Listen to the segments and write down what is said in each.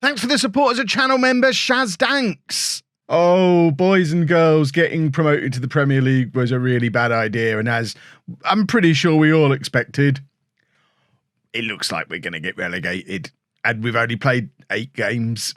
Thanks for the support as a channel member, Shaz Danks. Oh, boys and girls, getting promoted to the Premier League was a really bad idea, and as I'm pretty sure we all expected, it looks like we're going to get relegated, and we've only played 8 games.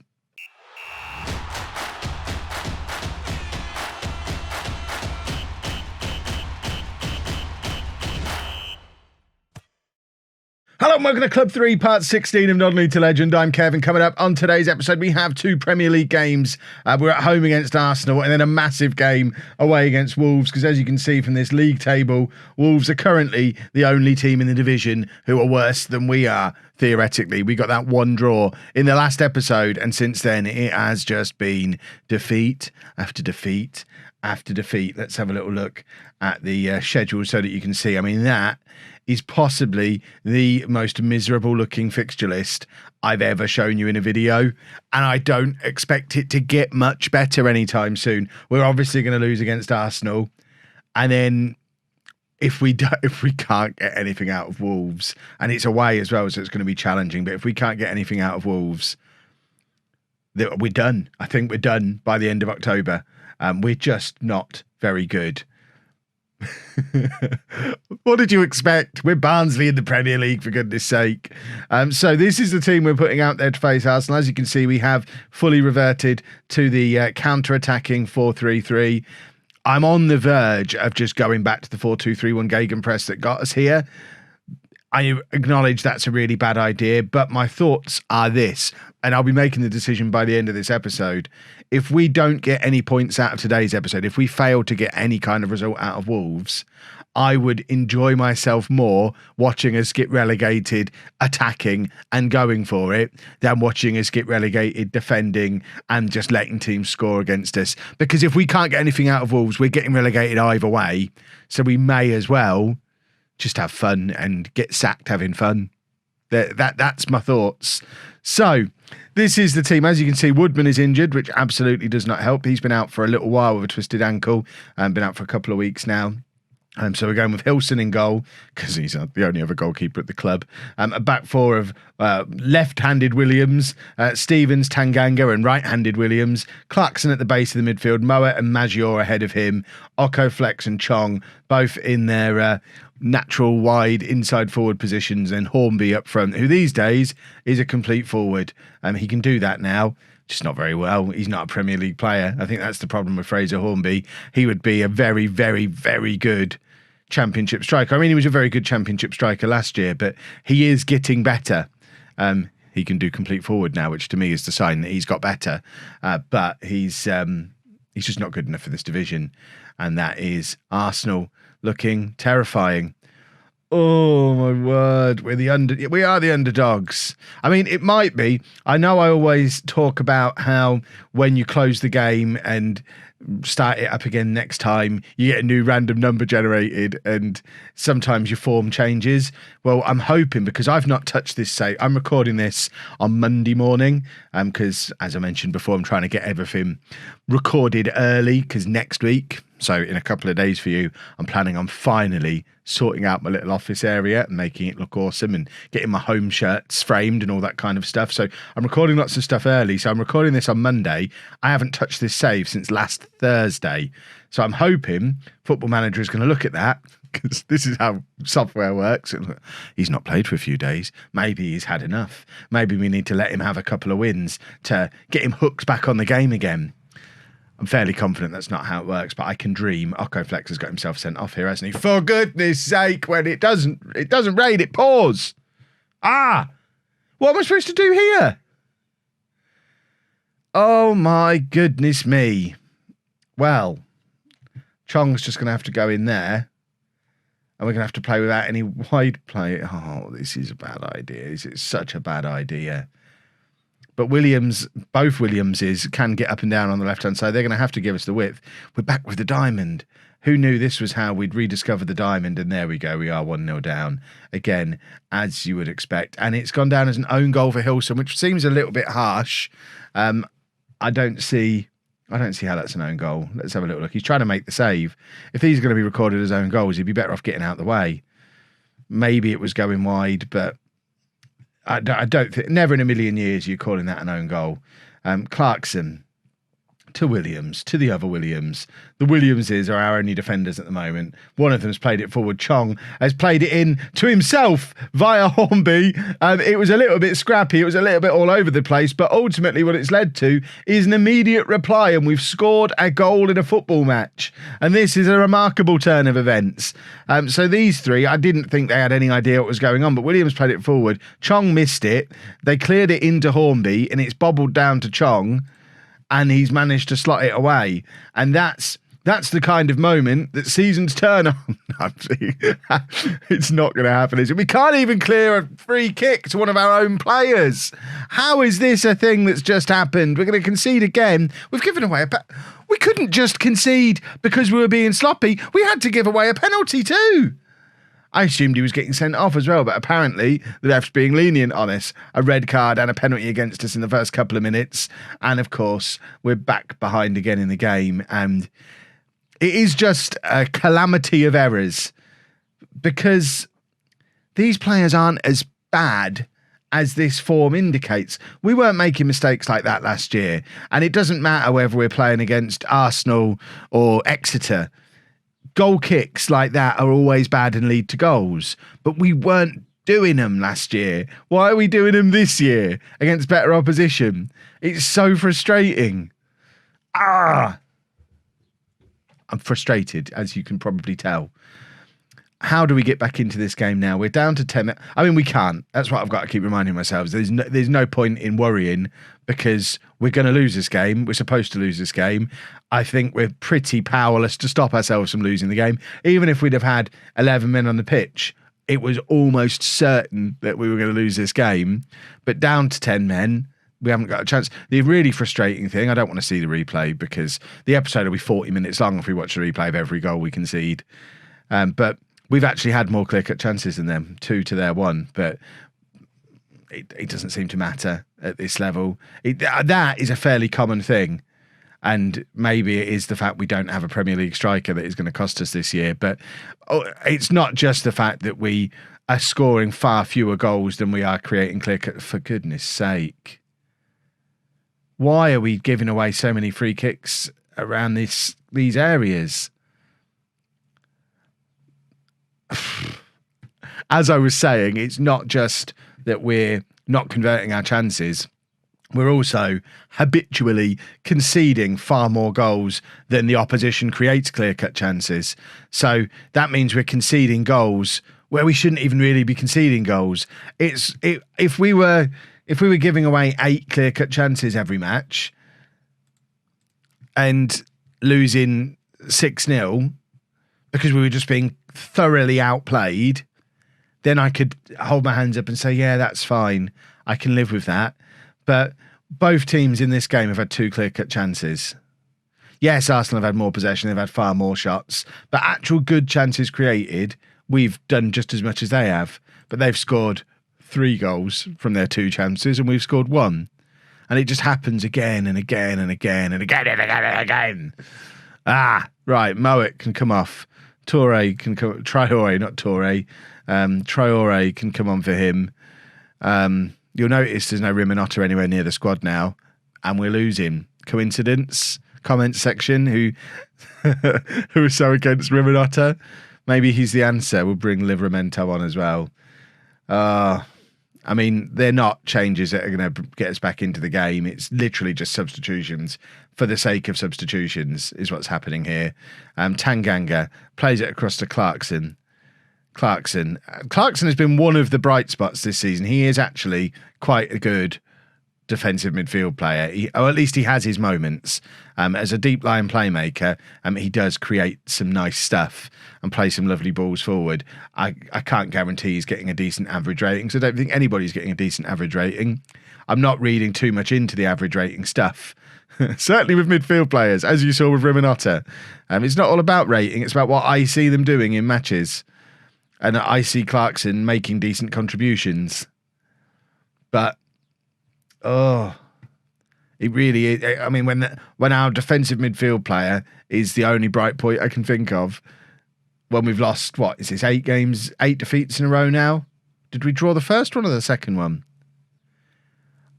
Hello and welcome to Club 3, part 16 of Not League to Legend. I'm Kevin. Coming up on today's episode, we have 2 Premier League games. We're at home against Arsenal and then a massive game away against Wolves, because as you can see from this league table, Wolves are currently the only team in the division who are worse than we are, theoretically. We got that 1 draw in the last episode, and since then it has just been defeat after defeat after defeat. Let's have a little look at the schedule so that you can see. I mean, that is possibly the most miserable looking fixture list I've ever shown you in a video, and I don't expect it to get much better anytime soon. We're obviously going to lose against Arsenal, and then if we can't get anything out of Wolves, and it's away as well, so it's going to be challenging, but if we can't get anything out of Wolves, we're done. I think we're done by the end of October. We're just not very good. What did you expect? We're Barnsley in the Premier League, for goodness sake. So this is the team we're putting out there to face Arsenal. As you can see, we have fully reverted to the counter-attacking 4-3-3. I'm on the verge of just going back to the 4-2-3-1 gegenpress that got us here. I acknowledge that's a really bad idea, but my thoughts are this, and I'll be making the decision by the end of this episode. If we don't get any points out of today's episode, if we fail to get any kind of result out of Wolves, I would enjoy myself more watching us get relegated, attacking and going for it, than watching us get relegated, defending and just letting teams score against us. Because if we can't get anything out of Wolves, we're getting relegated either way. So we may as well just have fun and get sacked having fun. That's my thoughts. So this is the team. As you can see, Woodman is injured, which absolutely does not help. He's been out for a little while with a twisted ankle and been out for a couple of weeks now. So we're going with Hilson in goal, because he's the only other goalkeeper at the club. A back four of left-handed Williams, Stevens, Tanganga and right-handed Williams. Clarkson at the base of the midfield, Moa and Maggiore ahead of him. Oko, Flex and Chong both in their natural wide inside forward positions, and Hornby up front, who these days is a complete forward. He can do that now, just not very well. He's not a Premier League player. I think that's the problem with Fraser Hornby. He would be a very, very, very good Championship striker. I mean, he was a very good Championship striker last year, but he is getting better. He can do complete forward now, which to me is the sign that he's got better. But he's just not good enough for this division, and that is Arsenal looking terrifying. Oh my word, we are the underdogs. I mean, it might be. I know I always talk about how when you close the game and start it up again next time, you get a new random number generated and sometimes your form changes. Well, I'm hoping, because I've not touched this save. I'm recording this on Monday morning because, as I mentioned before, I'm trying to get everything recorded early, because next week, so in a couple of days for you, I'm planning on finally sorting out my little office area and making it look awesome and getting my home shirts framed and all that kind of stuff. So I'm recording lots of stuff early. So I'm recording this on Monday. I haven't touched this save since last Thursday. So I'm hoping Football Manager is going to look at that, because this is how software works. He's not played for a few days. Maybe he's had enough. Maybe we need to let him have a couple of wins to get him hooked back on the game again. I'm fairly confident that's not how it works, but I can dream. Oko Flex has got himself sent off here, hasn't he? For goodness sake, when it doesn't rain, it pours. What am I supposed to do here? Oh my goodness me. Well, Chong's just going to have to go in there, and we're going to have to play without any wide play. Oh, this is a bad idea. This is such a bad idea. But both Williamses can get up and down on the left-hand side. They're going to have to give us the width. We're back with the diamond. Who knew this was how we'd rediscover the diamond? And there we go. We are 1-0 down again, as you would expect. And it's gone down as an own goal for Hilson, which seems a little bit harsh. I don't see how that's an own goal. Let's have a little look. He's trying to make the save. If these are going to be recorded as own goals, he'd be better off getting out of the way. Maybe it was going wide, but I don't think, never in a million years you're calling that an own goal. Clarkson to Williams, to the other Williams. The Williamses are our only defenders at the moment. One of them's played it forward. Chong has played it in to himself via Hornby. It was a little bit scrappy. It was a little bit all over the place, but ultimately what it's led to is an immediate reply, and we've scored a goal in a football match. And this is a remarkable turn of events. So these three, I didn't think they had any idea what was going on, but Williams played it forward. Chong missed it. They cleared it into Hornby, and it's bobbled down to Chong, and he's managed to slot it away. And that's the kind of moment that seasons turn on. It's not going to happen, is it? We can't even clear a free kick to one of our own players. How is this a thing that's just happened? We're going to concede again. We've given away we couldn't just concede because we were being sloppy. We had to give away a penalty too. I assumed he was getting sent off as well, but apparently the ref's being lenient on us. A red card and a penalty against us in the first couple of minutes. And of course, we're back behind again in the game. And it is just a calamity of errors because these players aren't as bad as this form indicates. We weren't making mistakes like that last year. And it doesn't matter whether we're playing against Arsenal or Exeter. Goal kicks like that are always bad and lead to goals, but we weren't doing them last year. Why are we doing them this year against better opposition? It's so frustrating. I'm frustrated, as you can probably tell. How do we get back into this game now? We're down to 10. I mean, we can't. That's what I've got to keep reminding myself. There's no point in worrying because we're going to lose this game. We're supposed to lose this game. I think we're pretty powerless to stop ourselves from losing the game. Even if we'd have had 11 men on the pitch, it was almost certain that we were going to lose this game. But down to 10 men, we haven't got a chance. The really frustrating thing, I don't want to see the replay because the episode will be 40 minutes long if we watch the replay of every goal we concede. But we've actually had more clear-cut chances than them, 2 to their 1, but it doesn't seem to matter at this level. That is a fairly common thing, and maybe it is the fact we don't have a Premier League striker that is going to cost us this year, but it's not just the fact that we are scoring far fewer goals than we are creating clear-cut. For goodness sake. Why are we giving away so many free kicks around these areas? As I was saying, it's not just that we're not converting our chances. We're also habitually conceding far more goals than the opposition creates clear-cut chances. So that means we're conceding goals where we shouldn't even really be conceding goals. If we were giving away 8 clear-cut chances every match and losing 6-0 because we were just being thoroughly outplayed, then I could hold my hands up and say, yeah, that's fine. I can live with that. But both teams in this game have had 2 clear-cut chances. Yes, Arsenal have had more possession. They've had far more shots. But actual good chances created, we've done just as much as they have. But they've scored 3 goals from their 2 chances and we've scored 1. And it just happens again and again and again and again and again and again. Right. Moet can come off. Traore can come. Traore, not Torre. Traore can come on for him. You'll notice there's no Riminotta anywhere near the squad now, and we're losing. Coincidence? Comment section. Who are so against Riminotta? Maybe he's the answer. We'll bring Livramento on as well. I mean, they're not changes that are going to get us back into the game. It's literally just substitutions for the sake of substitutions is what's happening here. Tanganga plays it across to Clarkson. Clarkson has been one of the bright spots this season. He is actually quite a good defensive midfield player, or at least he has his moments. As a deep line playmaker, he does create some nice stuff and play some lovely balls forward. I can't guarantee he's getting a decent average rating, so I don't think anybody's getting a decent average rating. I'm not reading too much into the average rating stuff. Certainly with midfield players, as you saw with Riminotta. It's not all about rating, it's about what I see them doing in matches. And I see Clarkson making decent contributions. But, it really is. I mean, when our defensive midfield player is the only bright point I can think of, when we've lost, what is this, 8 games, 8 defeats in a row now? Did we draw the first one or the second one?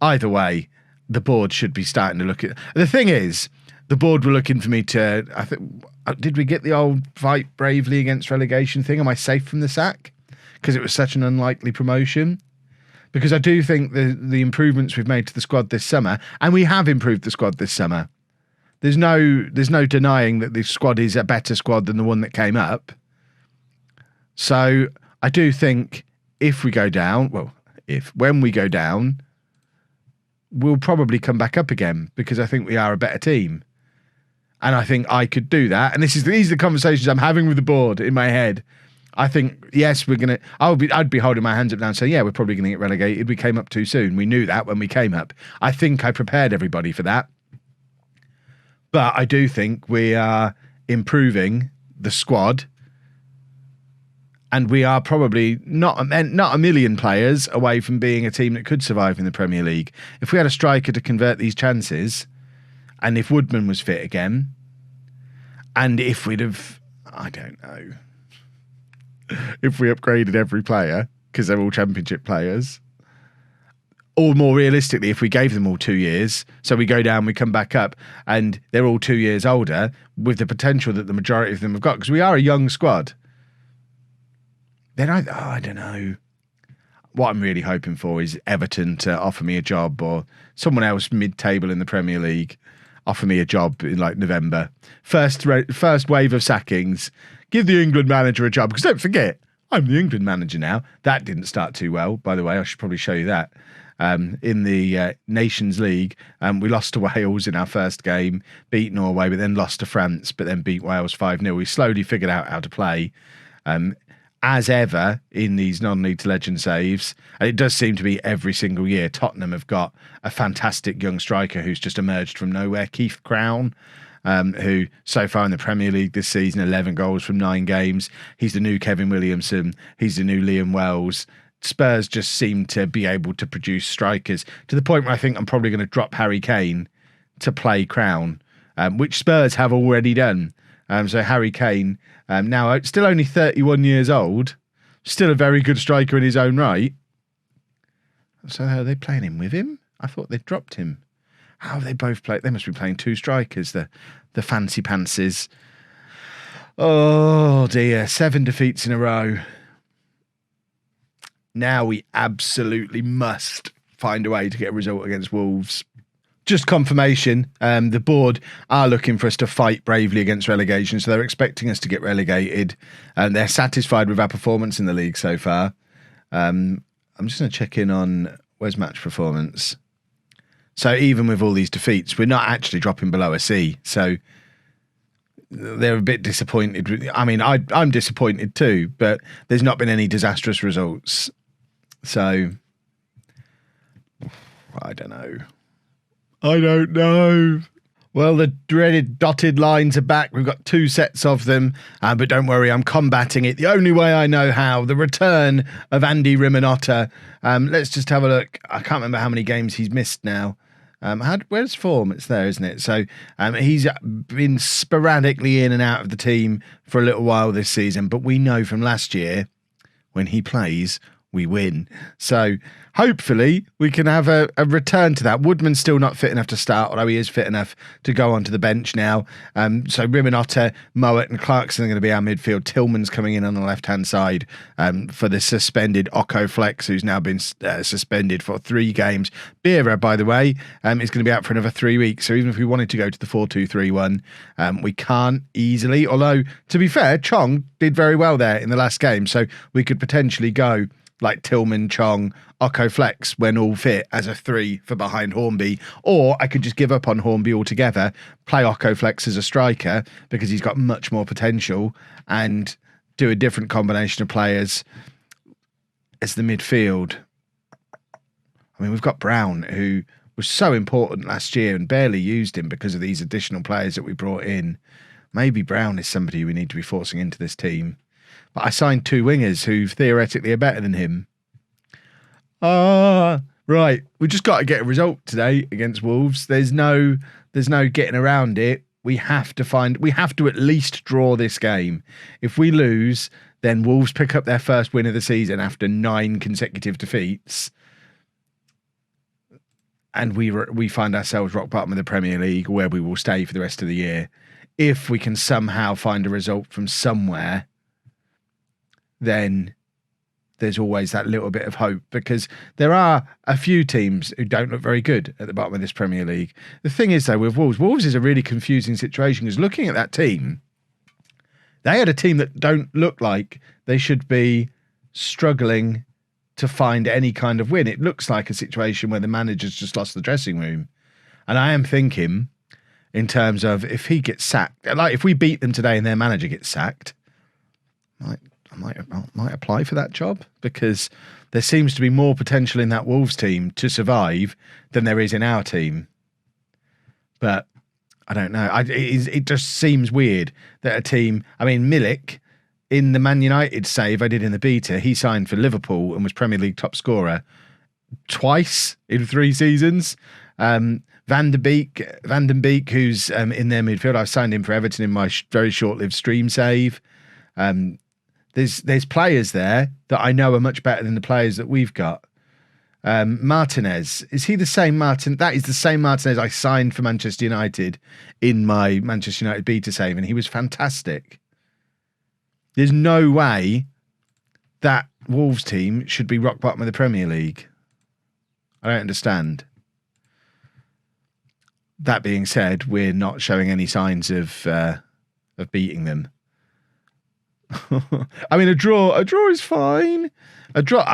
either way, the board should be starting to look at. The thing is, the board were looking for me to. I think, did we get the old fight bravely against relegation thing? Am I safe from the sack? Because it was such an unlikely promotion. Because I do think the improvements we've made to the squad this summer, and we have improved the squad this summer. There's no denying that the squad is a better squad than the one that came up. So I do think if we go down, when we go down, we'll probably come back up again because I think we are a better team. And I think I could do that. And these are the conversations I'm having with the board in my head. I think, yes, I'd be holding my hands up now and say, yeah, we're probably going to get relegated. We came up too soon. We knew that when we came up. I think I prepared everybody for that. But I do think we are improving the squad. And we are probably not a million players away from being a team that could survive in the Premier League. If we had a striker to convert these chances, and if Woodman was fit again, and if we'd have, I don't know, if we upgraded every player, because they're all Championship players, or more realistically, if we gave them all 2 years, so we go down, we come back up, and they're all 2 years older, with the potential that the majority of them have got, because we are a young squad, then I don't know. What I'm really hoping for is Everton to offer me a job, or someone else mid-table in the Premier League offer me a job in like November. First wave of sackings. Give the England manager a job, because don't forget, I'm the England manager now. That didn't start too well, by the way. I should probably show you that. In the Nations League, we lost to Wales in our first game, beat Norway, but then lost to France, but then beat Wales 5-0. We slowly figured out how to play. As ever in these non-league to legend saves, and it does seem to be every single year, Tottenham have got a fantastic young striker who's just emerged from nowhere, Keith Crown, who so far in the Premier League this season, 11 goals from 9 games. He's the new Kevin Williamson. He's the new Liam Wells. Spurs just seem to be able to produce strikers to the point where I think I'm probably going to drop Harry Kane to play Crown, which Spurs have already done. So Harry Kane, now still only 31 years old, still a very good striker in his own right. So are they playing him with him? I thought they'd dropped him. How have they both played? They must be playing 2 strikers, the fancy pantses. Oh dear, 7 defeats in a row. Now we absolutely must find a way to get a result against Wolves. Just confirmation, the board are looking for us to fight bravely against relegation, so they're expecting us to get relegated, and they're satisfied with our performance in the league so far. I'm just going to check in on where's match performance. So even with all these defeats, we're not actually dropping below a C, so they're a bit disappointed. I mean, I'm disappointed too, but there's not been any disastrous results. So, I don't know. Well, the dreaded dotted lines are back. We've got 2 sets of them, but don't worry, I'm combating it the only way I know how. The return of Andy Rimanotta. Let's just have a look. I can't remember how many games he's missed now. Where's form? It's there, isn't it? So he's been sporadically in and out of the team for a little while this season, but we know from last year, when he plays, we win. So hopefully we can have a return to that. Woodman's still not fit enough to start, although he is fit enough to go onto the bench now. So Rimanotta, Mowat and Clarkson are going to be our midfield. Tillman's coming in on the left-hand side for the suspended Occo Flex, who's now been suspended for 3 games. Beera, by the way, is going to be out for another 3 weeks. So even if we wanted to go to the 4-2-3-1, we can't easily. Although, to be fair, Chong did very well there in the last game. So we could potentially go like Tillman, Chong, Occo Flex when all fit as a 3 for behind Hornby. Or I could just give up on Hornby altogether, play Occo Flex as a striker because he's got much more potential, and do a different combination of players as the midfield. I mean, we've got Brown, who was so important last year and barely used him because of these additional players that we brought in. Maybe Brown is somebody we need to be forcing into this team. But I signed 2 wingers who theoretically are better than him. Right. We just got to get a result today against Wolves. There's no getting around it. We have to at least draw this game. If we lose, then Wolves pick up their first win of the season after 9 consecutive defeats. and we find ourselves rock bottom of the Premier League, where we will stay for the rest of the year. If we can somehow find a result from somewhere, then there's always that little bit of hope, because there are a few teams who don't look very good at the bottom of this Premier League. The thing is, though, with Wolves is a really confusing situation, because looking at that team, they had a team that don't look like they should be struggling to find any kind of win. It looks like a situation where the manager's just lost the dressing room. And I am thinking, in terms of, if he gets sacked, like if we beat them today and their manager gets sacked, I might apply for that job, because there seems to be more potential in that Wolves team to survive than there is in our team. But I don't know. It just seems weird that a team, I mean, Milik, in the Man United save I did in the beta, he signed for Liverpool and was Premier League top scorer twice in 3 seasons. Van den Beek, who's in their midfield, I signed him for Everton in my very short-lived stream save. There's players there that I know are much better than the players that we've got. Martinez, is he the same Martin? That is the same Martinez I signed for Manchester United in my Manchester United beta save, and he was fantastic. There's no way that Wolves team should be rock bottom of the Premier League. I don't understand. That being said, we're not showing any signs of beating them. I mean, a draw is fine. A draw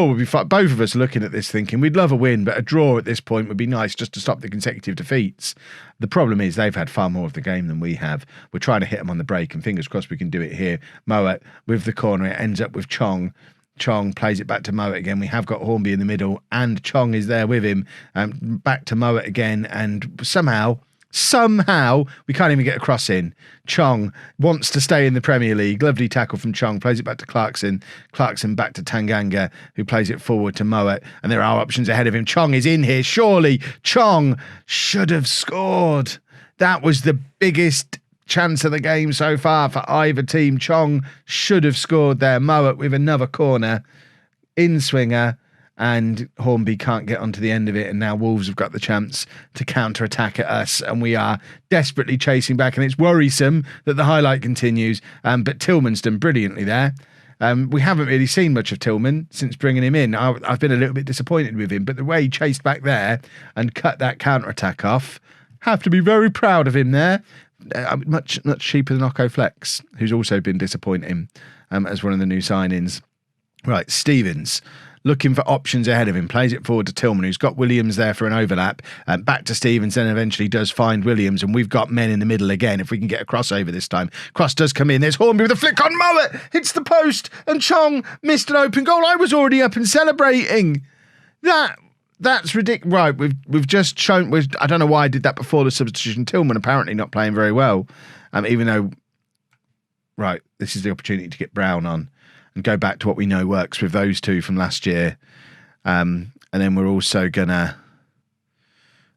would be fine. Both of us are looking at this thinking we'd love a win, but a draw at this point would be nice just to stop the consecutive defeats. The problem is they've had far more of the game than we have. We're trying to hit them on the break, and fingers crossed we can do it here. Moet with the corner, it ends up with Chong. Chong plays it back to Moet again. We have got Hornby in the middle, and Chong is there with him. Back to Moet again, and somehow we can't even get a cross in. Chong wants to stay in the Premier League. Lovely tackle from Chong. Plays it back to Clarkson. Clarkson back to Tanganga, who plays it forward to Moet. And there are options ahead of him. Chong is in here. Surely Chong should have scored. That was the biggest chance of the game so far for either team. Chong should have scored there. Moet with another corner. In swinger. And Hornby can't get onto the end of it, and now Wolves have got the chance to counter-attack at us, and we are desperately chasing back, and it's worrisome that the highlight continues, but Tillman's done brilliantly there. We haven't really seen much of Tillman since bringing him in. I've been a little bit disappointed with him, but the way he chased back there and cut that counter-attack off, have to be very proud of him there. Much cheaper than Occo Flex, who's also been disappointing as one of the new signings. Right, Stevens. Looking for options ahead of him, plays it forward to Tillman, who's got Williams there for an overlap, back to Stevens, then eventually does find Williams, and we've got men in the middle again if we can get a crossover this time. Cross does come in, there's Hornby with a flick on Moet, hits the post, and Chong missed an open goal. I was already up and celebrating. That's ridiculous. Right, we've just shown, I don't know why I did that before the substitution. Tillman apparently not playing very well, even though, right, this is the opportunity to get Brown on and go back to what we know works with those two from last year. And then we're also gonna,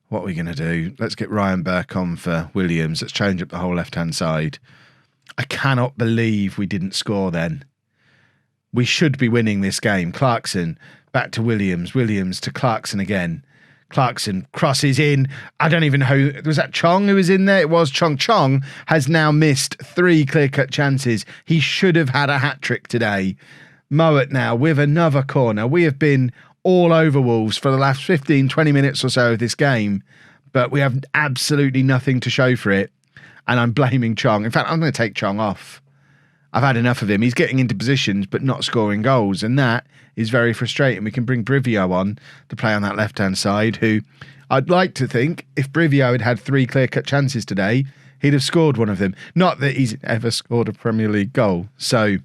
what are we gonna do? Let's get Ryan Burke on for Williams. Let's change up the whole left-hand side. I cannot believe we didn't score then. We should be winning this game. Clarkson, back to Williams. Williams to Clarkson again. Clarkson crosses in. I don't even know who, was that Chong who was in there? It was Chong. Chong has now missed 3 clear-cut chances. He should have had a hat-trick today. Moet now with another corner. We have been all over Wolves for the last 15, 20 minutes or so of this game, but we have absolutely nothing to show for it, and I'm blaming Chong. In fact, I'm going to take Chong off. I've had enough of him. He's getting into positions but not scoring goals, and that is very frustrating. We can bring Brivio on to play on that left-hand side, who I'd like to think if Brivio had had 3 clear-cut chances today, he'd have scored one of them. Not that he's ever scored a Premier League goal. So,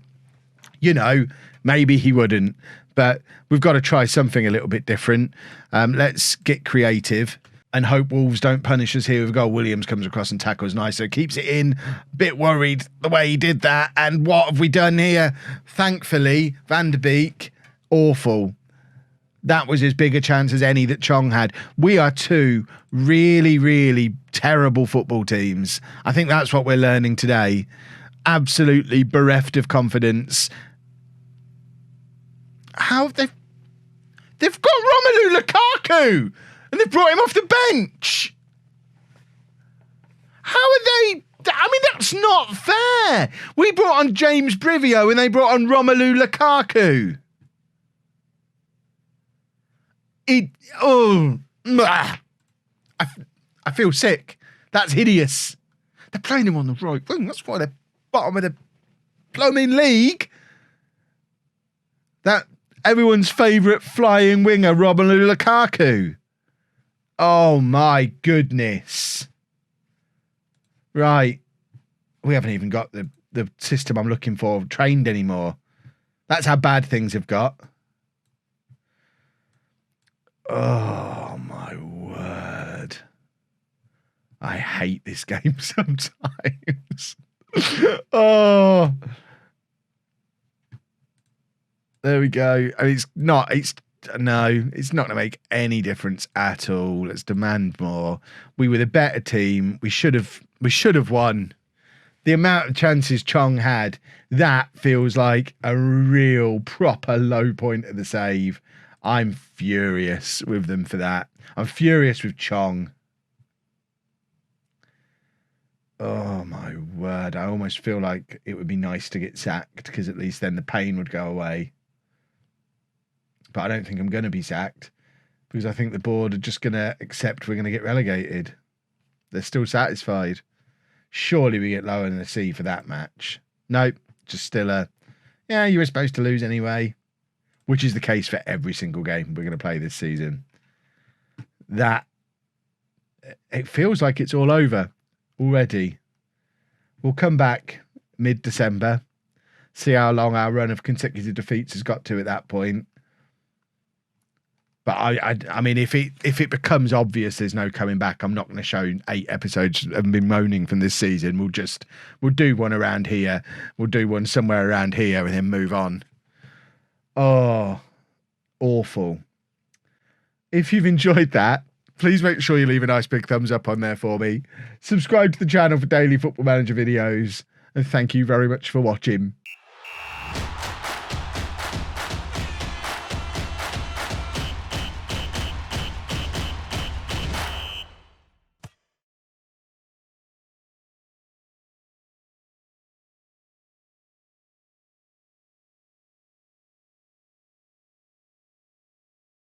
you know, maybe he wouldn't. But we've got to try something a little bit different. Let's get creative and hope Wolves don't punish us here with a goal. Williams comes across and tackles nice, so keeps it in. Bit worried the way he did that. And what have we done here? Thankfully, Van der Beek, awful. That was as big a chance as any that Chong had. We are 2 really, really terrible football teams. I think that's what we're learning today. Absolutely bereft of confidence. How they've got Romelu Lukaku. And they've brought him off the bench. How are they? I mean, that's not fair. We brought on James Brivio and they brought on Romelu Lukaku. I feel sick. That's hideous. They're playing him on the right wing. That's why they're bottom of the blooming league. That everyone's favourite flying winger, Romelu Lukaku. Oh my goodness. Right. We haven't even got the system I'm looking for trained anymore. That's how bad things have got. Oh my word. I hate this game sometimes. Oh. There we go. I mean, it's not going to make any difference at all. Let's demand more. We were the better team. We should have won. The amount of chances Chong had, that feels like a real proper low point of the save. I'm furious with them for that. I'm furious with Chong. Oh my word. I almost feel like it would be nice to get sacked because at least then the pain would go away. But I don't think I'm going to be sacked because I think the board are just going to accept we're going to get relegated. They're still satisfied. Surely we get lower than a C for that match. Nope, just still yeah, you were supposed to lose anyway, which is the case for every single game we're going to play this season. It feels like it's all over already. We'll come back mid-December, see how long our run of consecutive defeats has got to at that point. But I mean, if it becomes obvious there's no coming back, I'm not going to show 8 episodes of me moaning from this season. We'll do one around here. We'll do one somewhere around here and then move on. Oh, awful. If you've enjoyed that, please make sure you leave a nice big thumbs up on there for me. Subscribe to the channel for daily Football Manager videos. And thank you very much for watching.